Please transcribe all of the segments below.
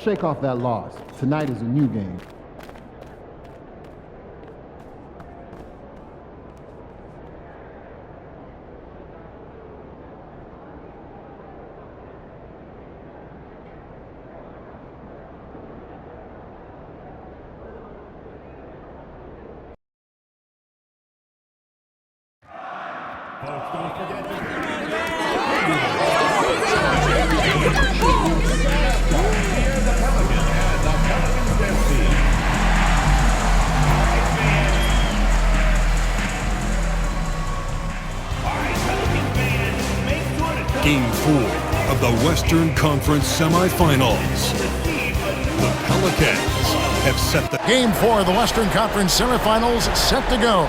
shake off that loss. Tonight is a new game. Game 4 of the Western Conference semifinals. The Pelicans have set the... Game 4 of the Western Conference semifinals set to go.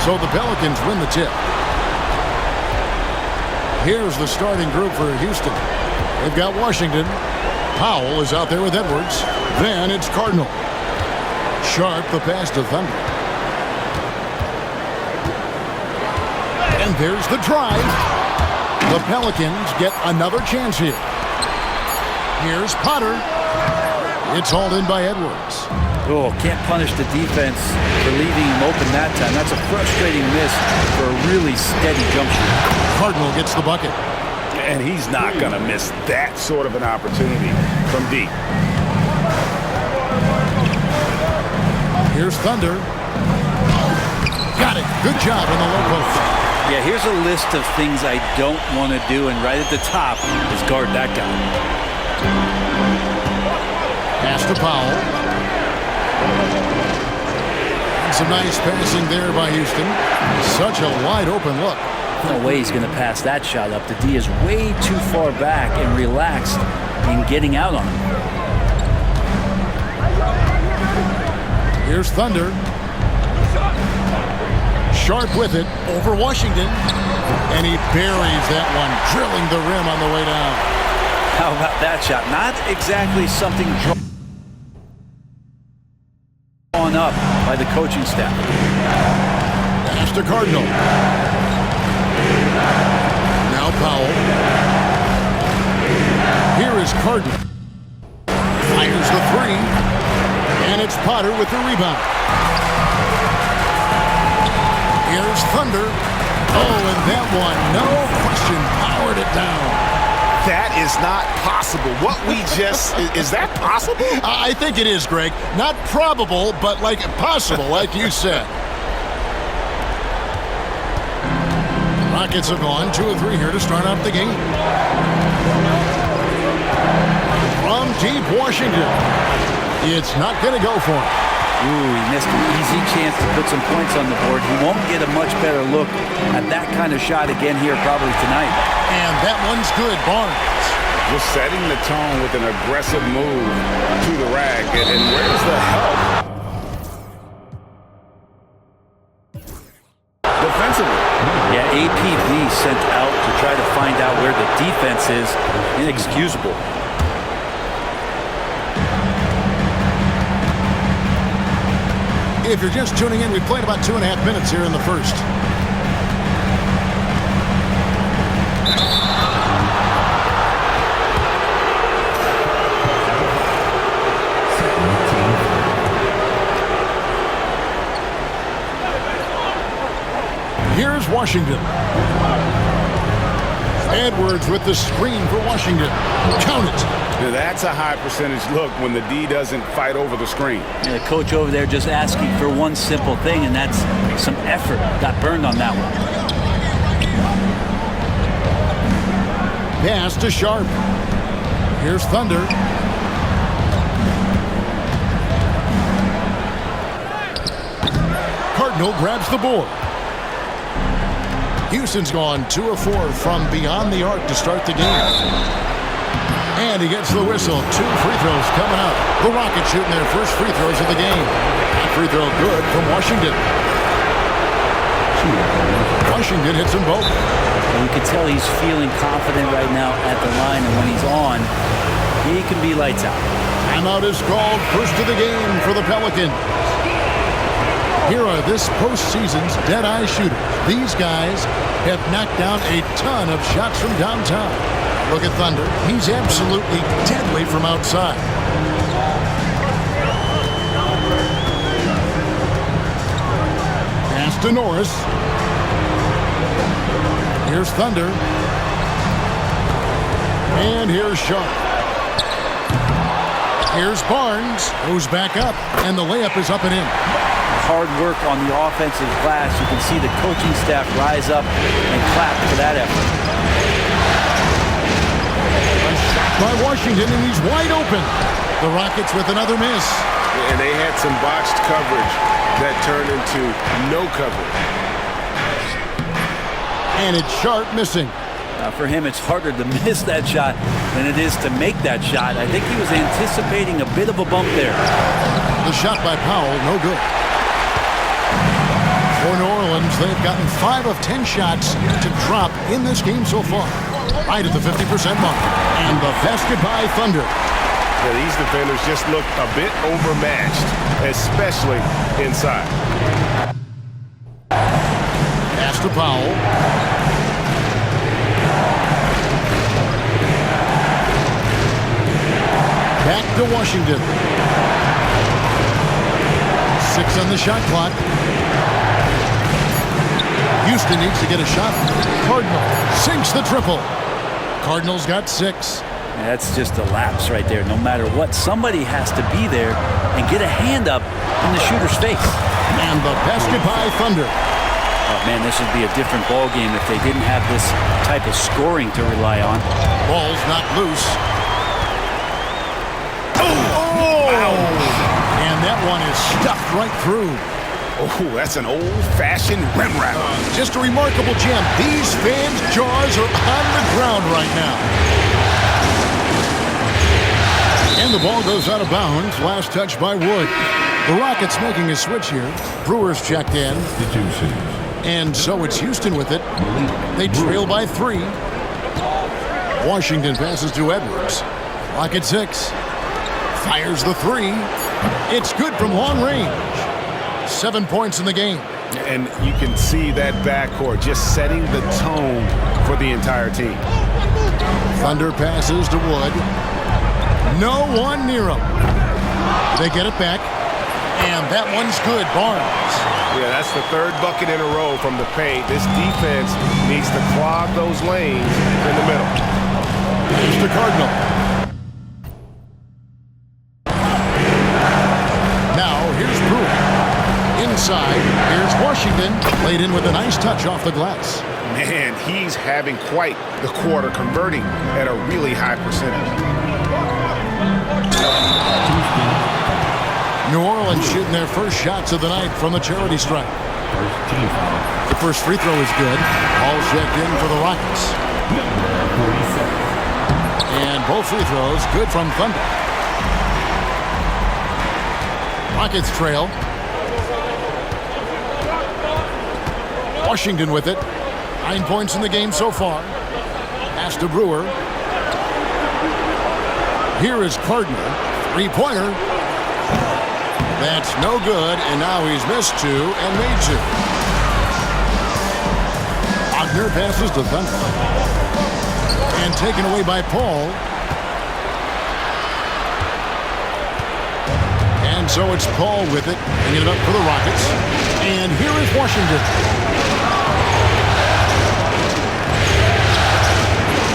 So the Pelicans win the tip. Here's the starting group for Houston. They've got Washington. Powell is out there with Edwards. Then it's Cardinal. Sharp the pass to Thunder. And there's the drive. The Pelicans get another chance here. Here's Potter. It's hauled in by Edwards. Oh, can't punish the defense for leaving him open that time. That's a frustrating miss for a really steady jump shot. Cardinal gets the bucket. And he's not going to miss that sort of an opportunity from deep. Here's Thunder. Got it. Good job on the low post. Yeah, here's a list of things I don't want to do, and right at the top is guard that guy. Pass to Powell. And some nice passing there by Houston. Such a wide open look. No way he's going to pass that shot up. The D is way too far back and relaxed in getting out on him. Here's Thunder. Sharp with it over Washington. And he buries that one, drilling the rim on the way down. How about that shot? Not exactly something drawn up by the coaching staff. Pass to Cardinal. Now Powell. Here is Cardinal. Fires the three. And it's Potter with the rebound. Here's Thunder. Oh, and that one, no question, powered it down. That is not possible. What we just... is that possible? I think it is, Greg. Not probable, but like possible, like you said. Rockets have gone 2 of 3 here to start out the game. From deep Washington. It's not going to go for him. Ooh, he missed an easy chance to put some points on the board. He won't get a much better look at that kind of shot again here probably tonight. And that one's good, Barnes. Just setting the tone with an aggressive move to the rack. And where's the help? Defensively. Yeah, APB sent out to try to find out where the defense is. Inexcusable. If you're just tuning in, we played about 2.5 minutes here in the first. Here's Washington. Edwards with the screen for Washington. Count it. Now that's a high percentage look when the D doesn't fight over the screen. Yeah, the coach over there just asking for one simple thing, and that's some effort. Got burned on that one. Pass to Sharp. Here's Thunder. Cardinal grabs the board. Houston's gone 2 of 4 from beyond the arc to start the game. And he gets the whistle. 2 free throws coming up. The Rockets shooting their first free throws of the game. Free throw good from Washington. Washington hits them both. And you can tell he's feeling confident right now at the line, and when he's on, he can be lights out. Timeout is called. First of the game for the Pelicans. Here are this postseason's dead-eye shooters. These guys have knocked down a ton of shots from downtown. Look at Thunder. He's absolutely deadly from outside. Pass to Norris. Here's Thunder. And here's Sharp. Here's Barnes. Goes back up. And the layup is up and in. Hard work on the offensive glass. You can see the coaching staff rise up and clap for that effort. A shot by Washington, and he's wide open. The Rockets with another miss. And they had some botched coverage that turned into no coverage. And it's Sharp missing. For him, it's harder to miss that shot than it is to make that shot. I think he was anticipating a bit of a bump there. The shot by Powell, no good. For New Orleans, they've gotten 5 of 10 shots to drop in this game so far. Right at the 50% mark. And the basket by Thunder. Yeah, these defenders just look a bit overmatched, especially inside. Pass to Powell. Back to Washington. 6 on the shot clock. Houston needs to get a shot. Cardinal sinks the triple. Cardinals got 6. That's just a lapse right there. No matter what, somebody has to be there and get a hand up in the shooter's face. And the basket by Thunder. Oh, man, this would be a different ball game if they didn't have this type of scoring to rely on. Ball's not loose. Oh! And that one is stuffed right through. Oh, that's an old-fashioned rim wrap. Just a remarkable jam. These fans' jaws are on the ground right now. And the ball goes out of bounds. Last touch by Wood. The Rockets making a switch here. Brewers checked in. And so it's Houston with it. They trail by 3. Washington passes to Edwards. Rocket 6. Fires the 3. It's good from long range. 7 points in the game. And you can see that backcourt just setting the tone for the entire team. Thunder passes to Wood. No one near him. They get it back. And that one's good. Barnes. Yeah, that's the 3rd bucket in a row from the paint. This defense needs to clog those lanes in the middle. Here's the Cardinal. Now, here's Brewer. Inside, here's Washington. Played in with a nice touch off the glass. Man, he's having quite the quarter, converting at a really high percentage. New Orleans shooting their first shots of the night from the charity stripe. The first free throw is good. All checked in for the Rockets. And both free throws good from Thunder. Rockets trail. Washington with it. 9 points in the game so far. Pass to Brewer. Here is Cardinal. 3-pointer. That's no good, and now he's missed 2 and made 2. Wagner passes to Thunder. And taken away by Paul. And so it's Paul with it, bringing it up for the Rockets. And here is Washington.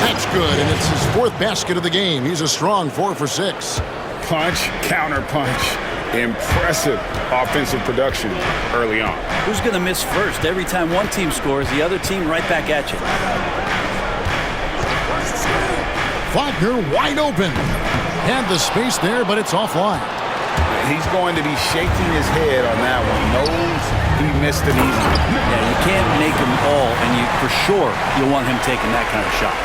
That's good, and it's his 4th basket of the game. He's a strong 4 for 6. Punch, counter punch. Impressive offensive production early on. Who's going to miss first? Every time one team scores, the other team right back at you. Wagner wide open. Had the space there, but it's offline. He's going to be shaking his head on that one. Knows he missed it easy. Yeah, you can't make them all, and you for sure you'll want him taking that kind of shot.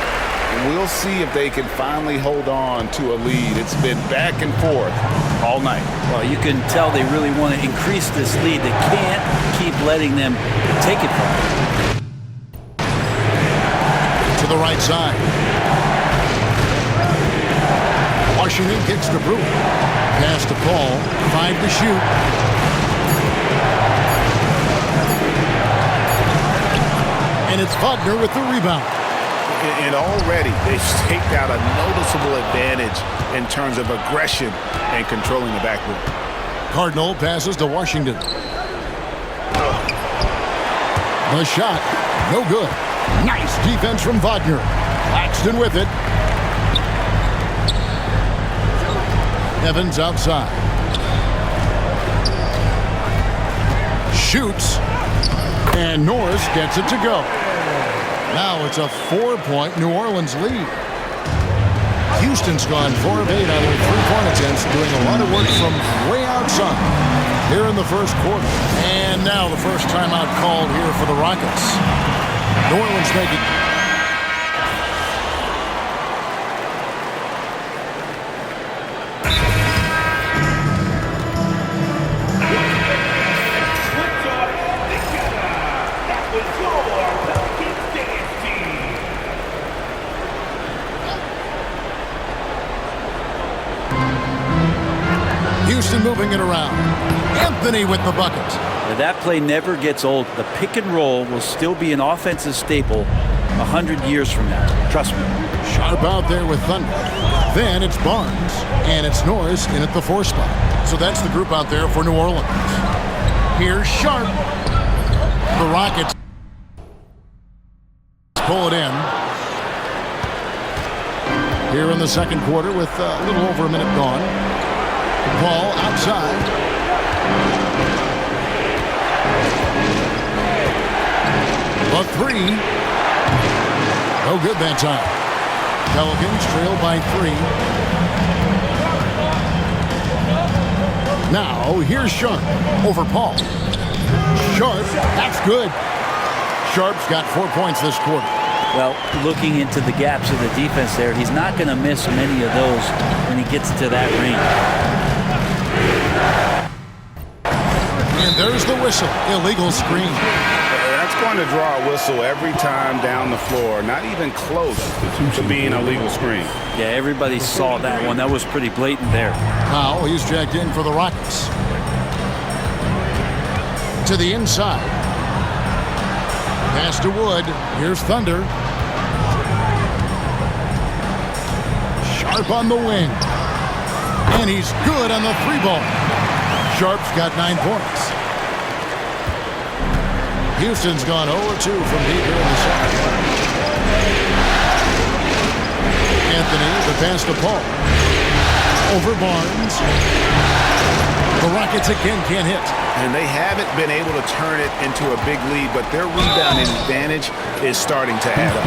We'll see if they can finally hold on to a lead. It's been back and forth all night. Well, you can tell they really want to increase this lead. They can't keep letting them take it from them. To the right side. Washington kicks to Brewer. Pass to Paul. 5 to shoot. And it's Wagner with the rebound. And already they've staked out a noticeable advantage in terms of aggression and controlling the backboard. Cardinal passes to Washington. The shot, no good. Nice defense from Wagner. Claxton with it. Evans outside. Shoots. And Norris gets it to go. Now it's a 4-point New Orleans lead. Houston's gone 4 of 8 on their 3-point attempts, doing a lot of work from way outside here in the first quarter. And now the first timeout called here for the Rockets. New Orleans making... Houston moving it around. Anthony with the bucket. Now, that play never gets old. The pick and roll will still be an offensive staple 100 years from now. Trust me. Sharp out there with Thunder. Then it's Barnes. And it's Norris in at the 4 spot. So that's the group out there for New Orleans. Here's Sharp. The Rockets pull it in. Here in the second quarter with a little over a minute gone. Ball outside. A 3. No good that time. Pelicans trail by 3. Now here's Sharp over Paul. Sharp, that's good. Sharp's got 4 points this quarter. Well, looking into the gaps of the defense there, he's not going to miss many of those when he gets to that range. And there's the whistle. Illegal screen. That's going to draw a whistle every time down the floor. Not even close to being a legal screen. Yeah, everybody saw that one. That was pretty blatant there. Powell, he's jacked in for the Rockets. To the inside. Pass to Wood. Here's Thunder. Sharp on the wing. And he's good on the 3-ball. Sharp's got 9 points. Houston's gone 0-2 from deep here in the second. Anthony, the pass to Paul. Over Barnes. The Rockets again can't hit. And they haven't been able to turn it into a big lead, but their rebounding advantage is starting to add up.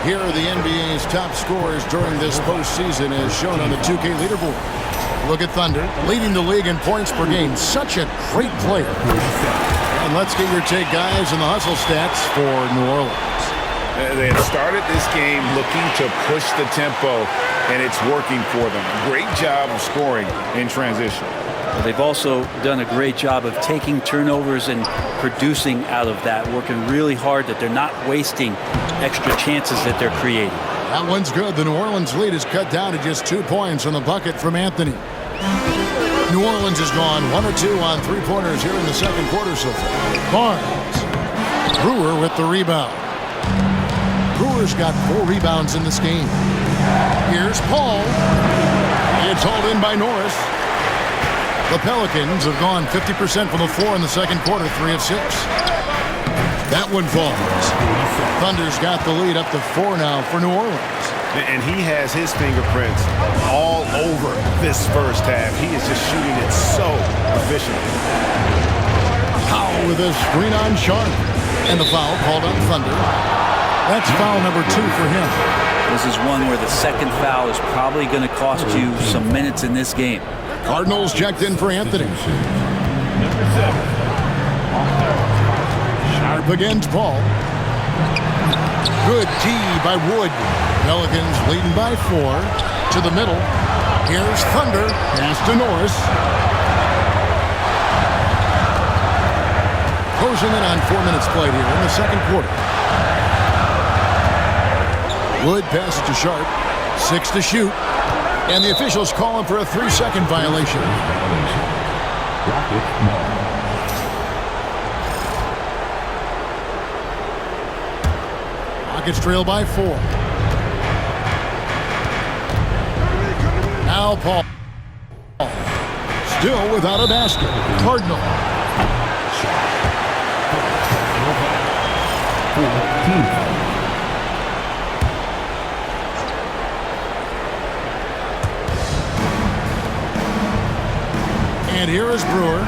Here are the NBA's top scorers during this postseason as shown on the 2K leaderboard. Look at Thunder, leading the league in points per game. Such a great player. And let's get your take, guys, on the hustle stats for New Orleans. They have started this game looking to push the tempo, and it's working for them. Great job of scoring in transition. Well, they've also done a great job of taking turnovers and producing out of that, working really hard that they're not wasting extra chances that they're creating. That one's good. The New Orleans lead is cut down to just 2 points on the bucket from Anthony. New Orleans has gone 1 or 2 on 3-pointers here in the second quarter so far. Barnes. Brewer with the rebound. Brewer's got 4 rebounds in this game. Here's Paul. It's hauled in by Norris. The Pelicans have gone 50% from the floor in the second quarter, 3 of 6. That one falls. Thunder's got the lead up to 4 now for New Orleans. And he has his fingerprints all over this first half. He is just shooting it so efficiently. Powell with a screen on Sharp. And the foul called on Thunder. That's foul number 2 for him. This is one where the second foul is probably going to cost you some minutes in this game. Cardinals checked in for Anthony. Sharp against Paul. Good tee by Wood. Pelicans leading by 4. To the middle. Here's Thunder. Pass to Norris. Closing in on 4 minutes played here in the second quarter. Wood passes to Sharp. 6 to shoot. And the officials call him for a 3-second violation. Rockets trail by 4. Now Paul. Still without a basket. Cardinal. 14. And here is Brewer.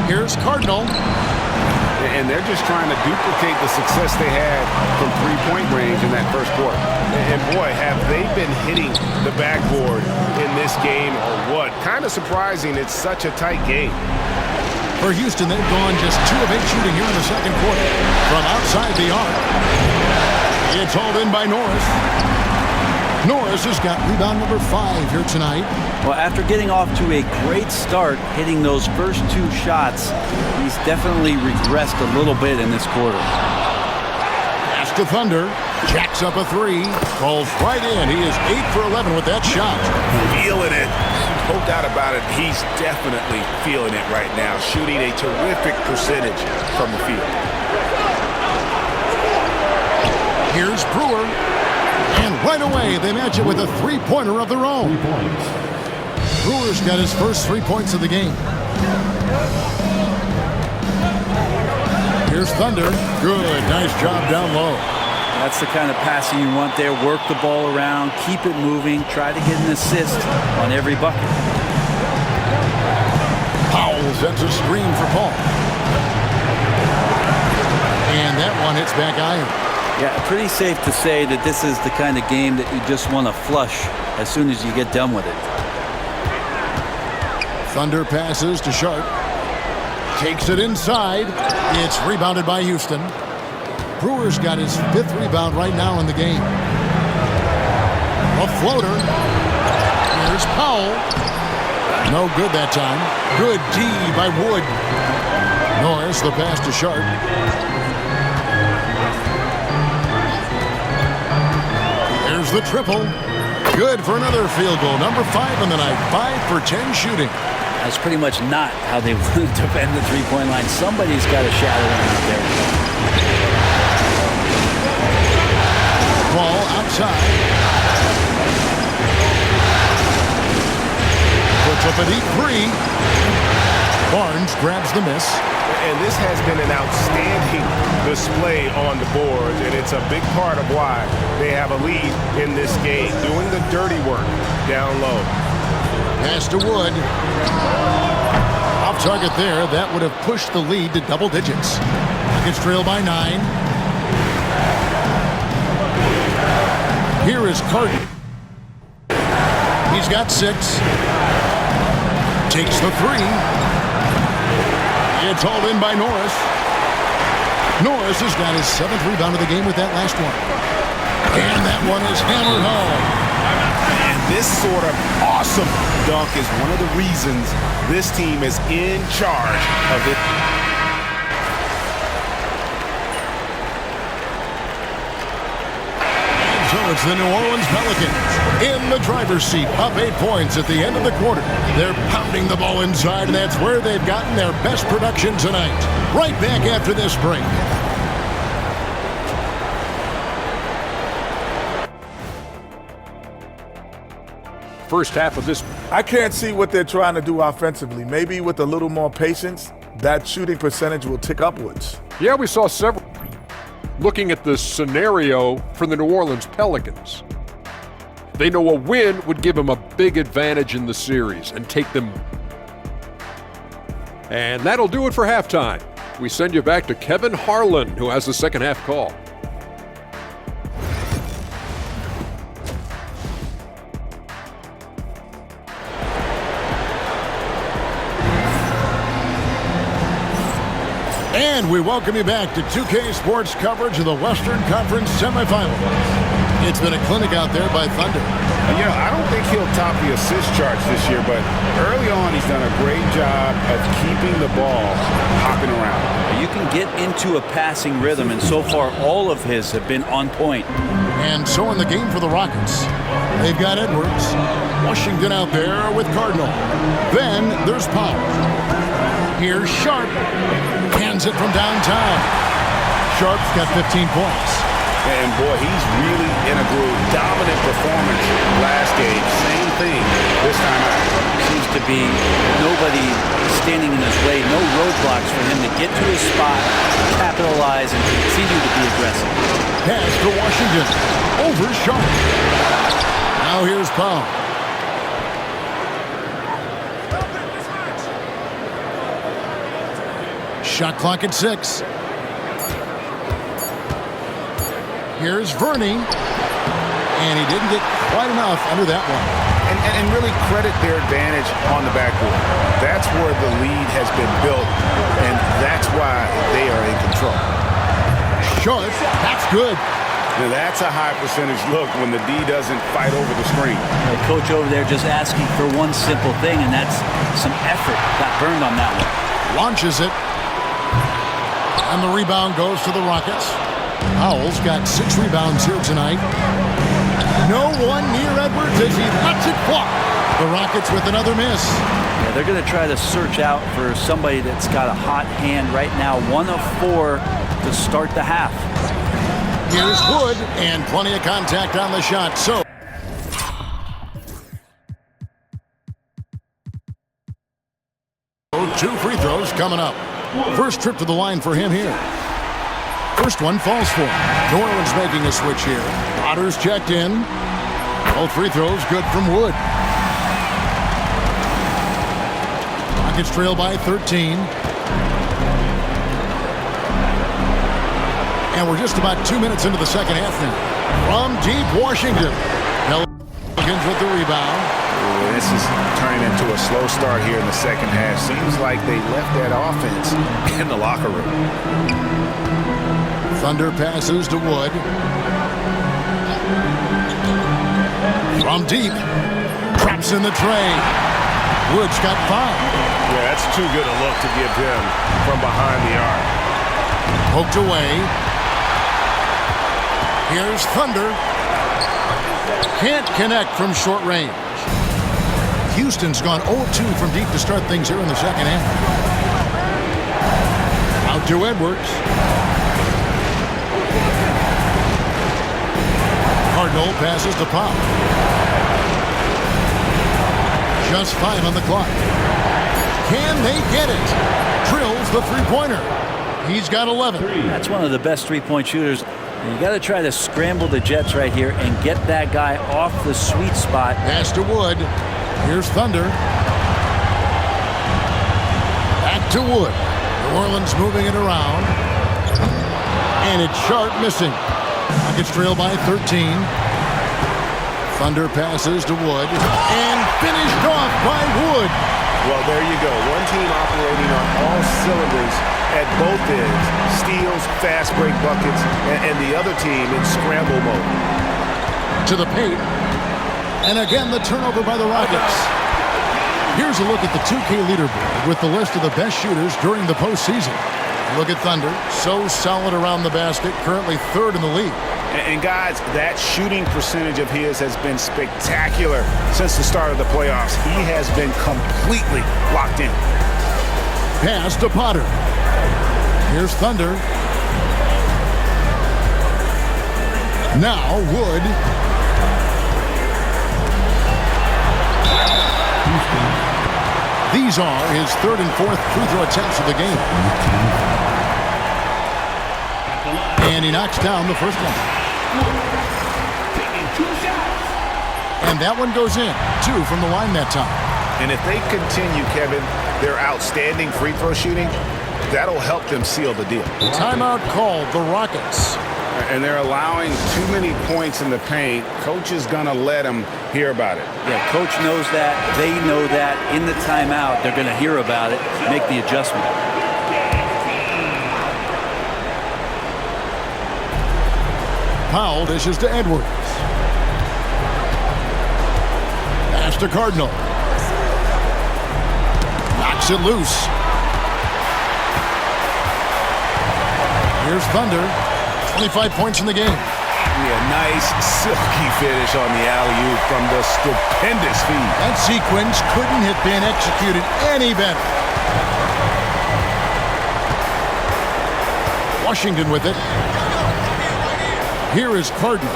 Here's Cardinal. And they're just trying to duplicate the success they had from three-point range in that first quarter. And boy, have they been hitting the backboard in this game or what? Kind of surprising. It's such a tight game. For Houston, they've gone just 2 of 8 shooting here in the second quarter. From outside the arc. It's hauled in by Norris. Norris has got rebound number 5 here tonight. Well, after getting off to a great start, hitting those first 2 shots, he's definitely regressed a little bit in this quarter. Pass to Thunder. Jacks up a 3. Falls right in. He is 8 for 11 with that shot. Feeling it. No doubt about it. He's definitely feeling it right now. Shooting a terrific percentage from the field. Here's Brewer. And right away, they match it with a three-pointer of their own. 3 points. Brewer's got his first 3 points of the game. Here's Thunder. Good. Nice job down low. That's the kind of passing you want there. Work the ball around, keep it moving, try to get an assist on every bucket. Powell sends a screen for Paul. And that one hits back iron. Yeah, pretty safe to say that this is the kind of game that you just want to flush as soon as you get done with it. Thunder passes to Sharp. Takes it inside. It's rebounded by Houston. Brewer's got his 5th rebound right now in the game. A floater. Here's Powell. No good that time. Good D by Wood. Norris, the pass to Sharp. Here's the triple. Good for another field goal. Number 5 in the night. 5 for 10 shooting. That's pretty much not how they want to defend the three-point line. Somebody's got to shadow him out there. Ball outside. Puts up a deep 3. Barnes grabs the miss. And this has been an outstanding display on the boards, and it's a big part of why they have a lead in this game, doing the dirty work down low. Pass to Wood. Off target there. That would have pushed the lead to double digits. Rockets trail by 9. Here is Carter. He's got 6. Takes the 3. It's hauled in by Norris. Norris has got his 7th rebound of the game with that last one. And that one is hammered home. And this sort of awesome dunk is one of the reasons this team is in charge of it. So it's the New Orleans Pelicans in the driver's seat, up 8 points at the end of the quarter. They're pounding the ball inside, and that's where they've gotten their best production tonight. Right back after this break. First half of this. I can't see what they're trying to do offensively. Maybe with a little more patience, that shooting percentage will tick upwards. Yeah, we saw several. Looking at the scenario for the New Orleans Pelicans, they know a win would give them a big advantage in the series and take them. And that'll do it for halftime. We send you back to Kevin Harlan, who has the second half call. And we welcome you back to 2K Sports coverage of the Western Conference semifinals. It's been a clinic out there by Thunder. Yeah, I don't think he'll top the assist charts this year, but early on he's done a great job of keeping the ball hopping around. You can get into a passing rhythm, and so far all of his have been on point. And so in the game for the Rockets, they've got Edwards. Washington out there with Cardinal. Then there's Powell. Here's Sharp. Hands it from downtown. Sharp's got 15 points. And boy, he's really in a groove. Dominant performance last game. Same thing this time out. Seems to be nobody standing in his way, no roadblocks for him to get to his spot, capitalize, and continue to be aggressive. Pass to Washington. Over Sharp. Now here's Powell. Shot clock at 6. Here's Verney. And he didn't get quite enough under that one. And really credit their advantage on the backboard. That's where the lead has been built, and that's why they are in control. Short. That's good. Now that's a high percentage look when the D doesn't fight over the screen. The coach over there just asking for one simple thing, and that's some effort. Got burned on that one. Launches it. And the rebound goes to the Rockets. Powell's got 6 rebounds here tonight. No one near Edwards as he lets it fly. The Rockets with another miss. Yeah, they're going to try to search out for somebody that's got a hot hand right now. 1 of 4 to start the half. Here's Wood, and plenty of contact on the shot. So 2 free throws coming up. First trip to the line for him here. First one falls for him. New Orleans making a switch here. Potter's checked in. Both free throws good from Wood. Rockets trail by 13. And we're just about 2 minutes into the second half now. From deep Washington. Pelicans with the rebound. Ooh, this is turning into a slow start here in the second half. Seems like they left that offense in the locker room. Thunder passes to Wood. From deep. Traps in the tray. Wood's got 5. Yeah, that's too good a look to give him from behind the arc. Poked away. Here's Thunder. Can't connect from short range. Houston's gone 0-2 from deep to start things here in the second half. Out to Edwards. Cardinal passes to Pop. Just 5 on the clock. Can they get it? Drills the three-pointer. He's got 11. That's one of the best three-point shooters. And you got to try to scramble the Jets right here and get that guy off the sweet spot. Pass to Wood. Here's Thunder. Back to Wood. New Orleans moving it around. And it's Sharp missing. Rockets trail by 13. Thunder passes to Wood. And finished off by Wood. Well, there you go. One team operating on all cylinders at both ends. Steals, fast break buckets, and the other team in scramble mode. To the paint. And again, the turnover by the Rockets. Here's a look at the 2K leaderboard with the list of the best shooters during the postseason. Look at Thunder. So solid around the basket. Currently 3rd in the league. And guys, that shooting percentage of his has been spectacular since the start of the playoffs. He has been completely locked in. Pass to Potter. Here's Thunder. Now Wood. These are his 3rd and 4th free throw attempts of the game. And he knocks down the first one. And that one goes in. 2 from the line that time. And if they continue, Kevin, their outstanding free throw shooting, that'll help them seal the deal. Timeout called, the Rockets. And they're allowing too many points in the paint. Coach is going to let them hear about it. Yeah, coach knows that. They know that. In the timeout, they're going to hear about it, make the adjustment. Powell dishes to Edwards. Pass to Cardinal. Knocks it loose. Here's Thunder. 25 points in the game. Yeah, nice silky finish on the alley-oop from the stupendous feed. That sequence couldn't have been executed any better. Washington with it. Here is Cardinal.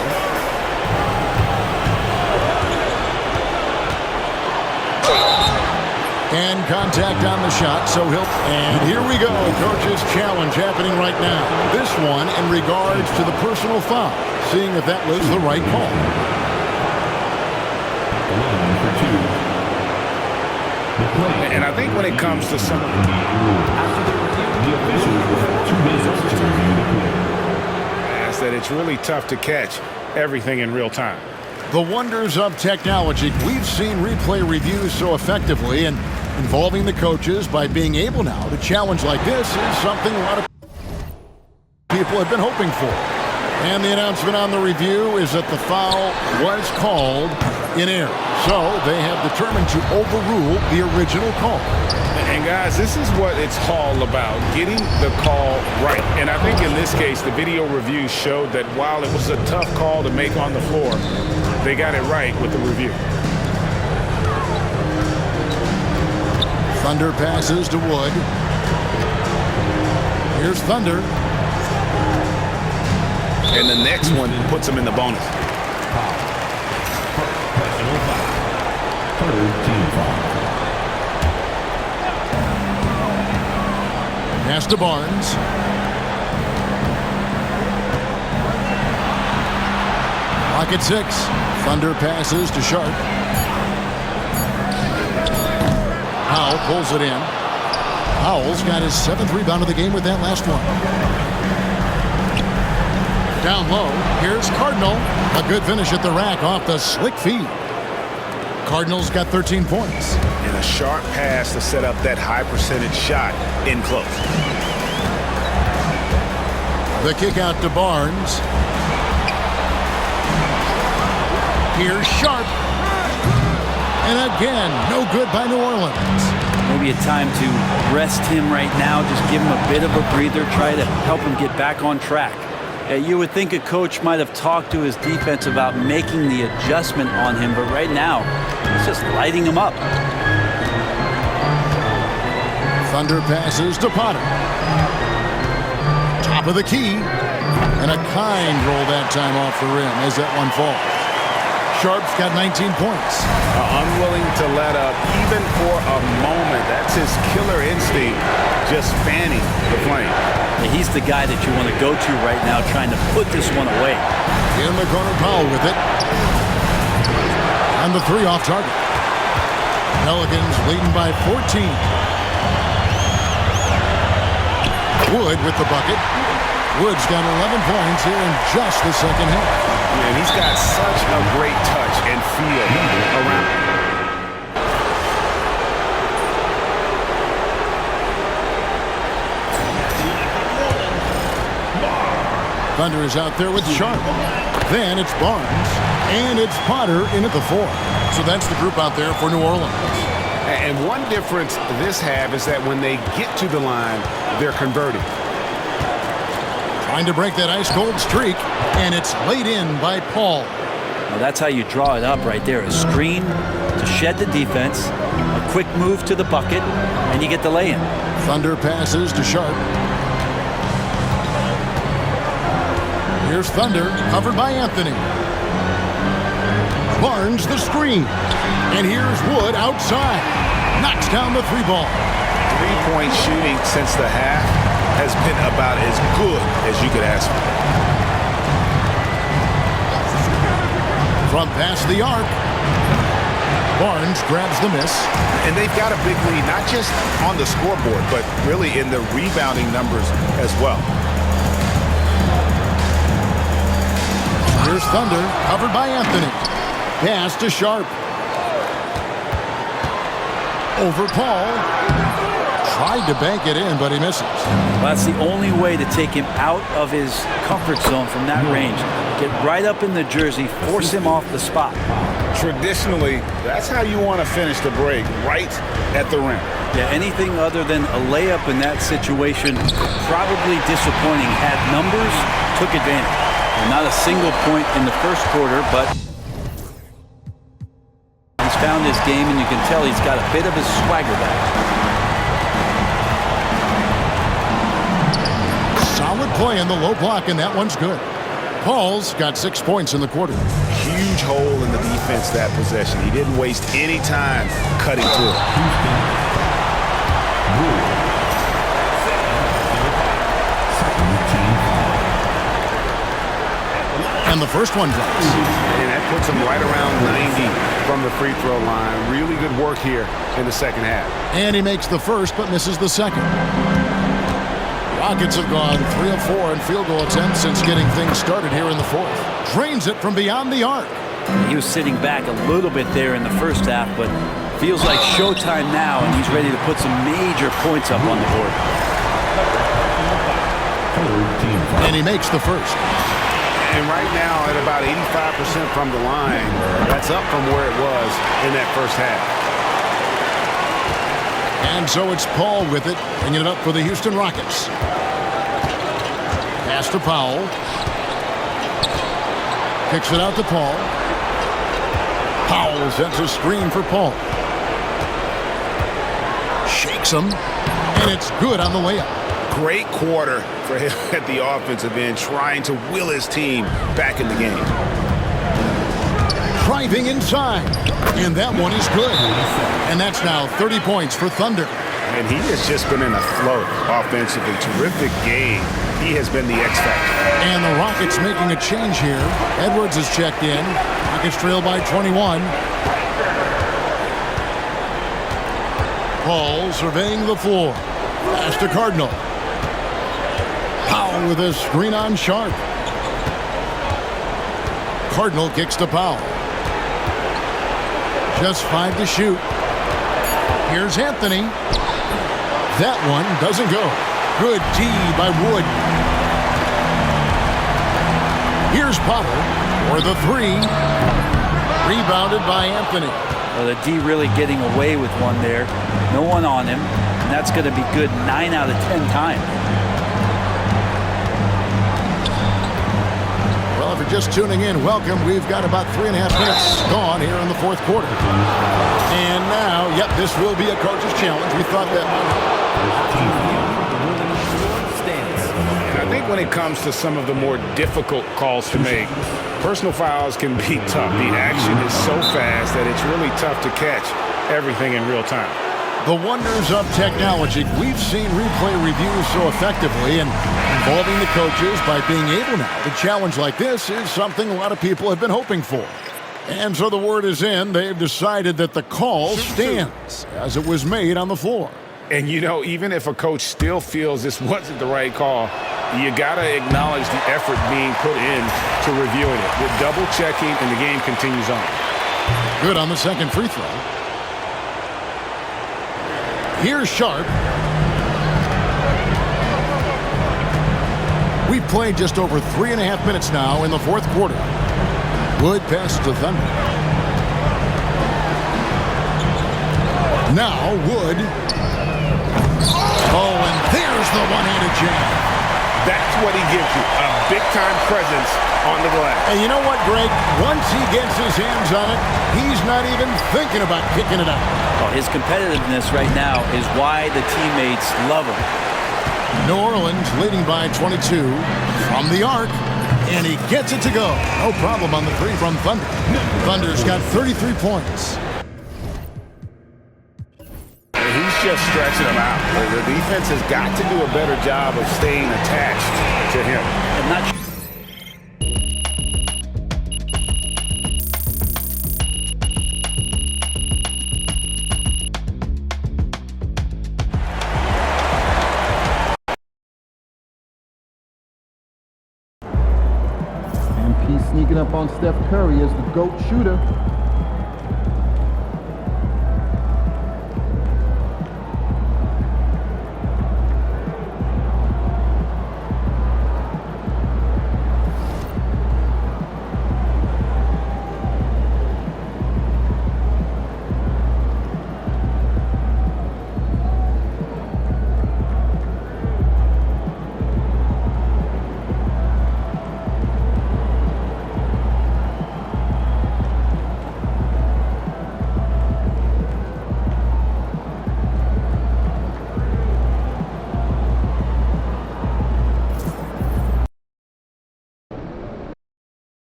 And contact on the shot, so he'll... And here we go. Coach's challenge happening right now. This one in regards to the personal foul. Seeing if that was the right call. And I think when it comes to some... that it's really tough to catch everything in real time. The wonders of technology. We've seen replay reviews so effectively, and involving the coaches by being able now to challenge like this is something a lot of people have been hoping for. And the announcement on the review is that the foul was called in error. So they have determined to overrule the original call. And guys, this is what it's all about, getting the call right. And I think in this case, the video review showed that while it was a tough call to make on the floor, they got it right with the review. Thunder passes to Wood. Here's Thunder. And the next one puts them in the bonus. Pass to Barnes. Clock at 6. Thunder passes to Sharp. Powell pulls it in. Powell's got his 7th rebound of the game with that last one. Down low, here's Cardinal. A good finish at the rack off the slick feed. Cardinals got 13 points. And a sharp pass to set up that high percentage shot in close. The kick out to Barnes. Here's Sharp. And again, no good by New Orleans. Maybe a time to rest him right now, just give him a bit of a breather, try to help him get back on track. You would think a coach might have talked to his defense about making the adjustment on him, but right now, he's just lighting him up. Thunder passes to Potter. Top of the key. And a kind roll that time off the rim as that one falls. Sharp's got 19 points. Unwilling to let up even for a moment. That's his killer instinct, just fanning the flame. He's the guy that you want to go to right now, trying to put this one away. In the corner, Powell with it. And the 3 off target. Pelicans leading by 14. Wood with the bucket. Wood's got 11 points here in just the second half. And he's got such a great touch and feel around. Thunder is out there with Sharp. Then it's Barnes. And it's Potter in at the 4. So that's the group out there for New Orleans. And one difference this half is that when they get to the line, they're converting. Trying to break that ice-cold streak, and it's laid in by Paul. Well, that's how you draw it up right there. A screen to shed the defense, a quick move to the bucket, and you get the lay-in. Thunder passes to Sharp. Here's Thunder, covered by Anthony. Barnes the screen. And here's Wood outside. Knocks down the 3-ball. Three-point shooting since the half has been about as good as you could ask for. From past the arc, Barnes grabs the miss. And they've got a big lead, not just on the scoreboard, but really in the rebounding numbers as well. Here's Thunder, covered by Anthony. Pass to Sharp. Over Paul. Tried to bank it in, but he misses. Well, that's the only way to take him out of his comfort zone from that range. Get right up in the jersey, force him off the spot. Traditionally, that's how you want to finish the break, right at the rim. Yeah, anything other than a layup in that situation, probably disappointing. Had numbers, took advantage. And not a single point in the first quarter, but he's found his game, and you can tell he's got a bit of his swagger back. Forward play in the low block, and that one's good. Paul's got 6 points in the quarter. Huge hole in the defense that possession. He didn't waste any time cutting to it. And the first one drops. And that puts him right around 90 from the free throw line. Really good work here in the second half. And he makes the first but misses the second. Rockets have gone 3 of 4 in field goal attempts since getting things started here in the fourth. Drains it from beyond the arc. He was sitting back a little bit there in the first half, but feels like showtime now, and he's ready to put some major points up on the board. And he makes the first. And right now, at about 85% from the line, that's up from where it was in that first half. And so it's Paul with it, bringing it up for the Houston Rockets. Pass to Powell. Kicks it out to Paul. Powell sets a screen for Paul. Shakes him, and it's good on the layup. Great quarter for him at the offensive end, trying to will his team back in the game. Driving inside, and that one is good. And that's now 30 points for Thunder. And he has just been in a flow offensively. Terrific game. He has been the X factor. And the Rockets making a change here. Edwards has checked in. Rockets trail by 21. Paul surveying the floor. Pass to Cardinal. Powell with a screen on Sharp. Cardinal kicks to Powell. Just 5 to shoot. Here's Anthony. That one doesn't go. Good D by Wood. Here's Potter for the 3. Rebounded by Anthony. Well, the D really getting away with one there. No one on him. And that's going to be good 9 out of 10 times. Well, if you're just tuning in, welcome. We've got about 3.5 minutes gone here in the fourth quarter. And now, yep, this will be a coach's challenge. We thought that might. And I think when it comes to some of the more difficult calls to make, personal fouls can be tough. The action is so fast that it's really tough to catch everything in real time. The wonders of technology. We've seen replay reviews so effectively, and involving the coaches by being able now to challenge like this is something a lot of people have been hoping for. And so the word is in. They've decided that the call stands as it was made on the floor. And, you know, even if a coach still feels this wasn't the right call, you got to acknowledge the effort being put in to reviewing it. With double checking, and the game continues on. Good on the second free throw. Here's Sharp. We've played just over 3.5 minutes now in the fourth quarter. Wood pass to Thunder. Now Wood. Oh, and there's the one-handed jam. That's what he gives you, a big-time presence on the glass. And you know what, Greg? Once he gets his hands on it, he's not even thinking about kicking it out. Well, his competitiveness right now is why the teammates love him. New Orleans leading by 22 from the arc, and he gets it to go. No problem on the 3 from Thunder. Thunder's got 33 points. He's just stretching them out. The defense has got to do a better job of staying attached to him. I'm not MP sneaking up on Steph Curry as the GOAT shooter.